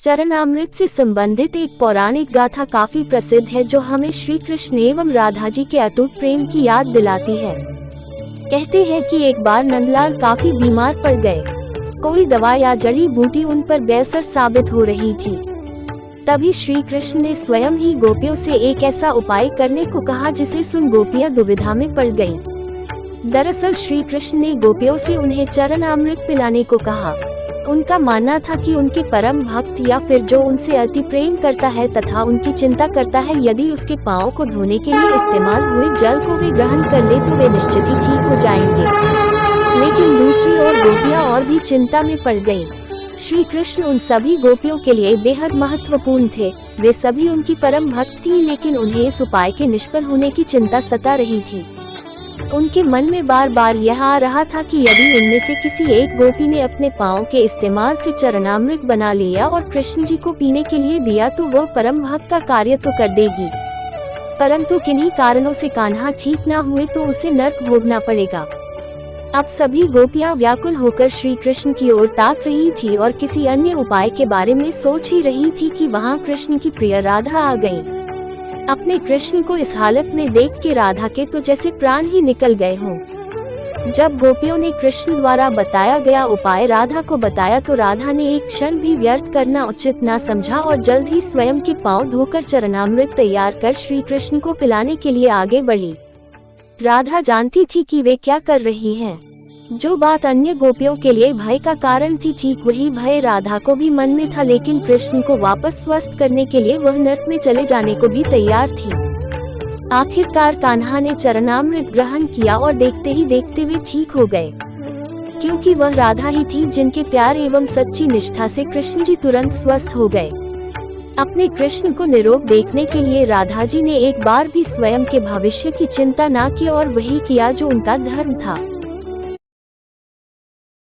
चरणामृत से संबंधित एक पौराणिक गाथा काफी प्रसिद्ध है जो हमें श्री कृष्ण एवं राधा जी के अटूट प्रेम की याद दिलाती है। कहते हैं कि एक बार नंदलाल काफी बीमार पड़ गए। कोई दवा या जड़ी बूटी उन पर बेअसर साबित हो रही थी। तभी श्री कृष्ण ने स्वयं ही गोपियों से एक ऐसा उपाय करने को कहा जिसे सुन गोपियां दुविधा में पड़ गईं। दरअसल श्री कृष्ण ने गोपियों से उन्हें चरणामृत पिलाने को कहा। उनका मानना था कि उनके परम भक्त या फिर जो उनसे अति प्रेम करता है तथा उनकी चिंता करता है, यदि उसके पांव को धोने के लिए इस्तेमाल हुए जल को वे ग्रहण कर ले तो वे निश्चित ही ठीक हो जाएंगे। लेकिन दूसरी ओर गोपियां और भी चिंता में पड़ गईं। श्री कृष्ण उन सभी गोपियों के लिए बेहद महत्वपूर्ण थे। वे सभी उनकी परम भक्त थीं, लेकिन उन्हें इस उपाय के निष्फल होने की चिंता सता रही थी। उनके मन में बार बार यह आ रहा था कि यदि उनमें से किसी एक गोपी ने अपने पांव के इस्तेमाल से चरणामृत बना लिया और कृष्ण जी को पीने के लिए दिया तो वह परम भक्त का कार्य तो कर देगी, परंतु किन्हीं कारणों से कान्हा ठीक न हुए तो उसे नर्क भोगना पड़ेगा। अब सभी गोपियां व्याकुल होकर श्री कृष्ण की ओर ताक रही थी और किसी अन्य उपाय के बारे में सोच ही रही थी कि वहां कृष्ण की प्रिय राधा आ गयी। अपने कृष्ण को इस हालत में देख के राधा के तो जैसे प्राण ही निकल गए हों। जब गोपियों ने कृष्ण द्वारा बताया गया उपाय राधा को बताया तो राधा ने एक क्षण भी व्यर्थ करना उचित न समझा और जल्द ही स्वयं के पांव धोकर चरणामृत तैयार कर श्री कृष्ण को पिलाने के लिए आगे बढ़ी। राधा जानती थी कि वे क्या कर रही हैं। जो बात अन्य गोपियों के लिए भय का कारण थी, ठीक वही भय राधा को भी मन में था, लेकिन कृष्ण को वापस स्वस्थ करने के लिए वह नर्क में चले जाने को भी तैयार थी। आखिरकार कान्हा ने चरणामृत ग्रहण किया और देखते ही देखते वे ठीक हो गए, क्योंकि वह राधा ही थी जिनके प्यार एवं सच्ची निष्ठा से कृष्ण जी तुरंत स्वस्थ हो गए। अपने कृष्ण को निरोग देखने के लिए राधा जी ने एक बार भी स्वयं के भविष्य की चिंता न की और वही किया जो उनका धर्म था।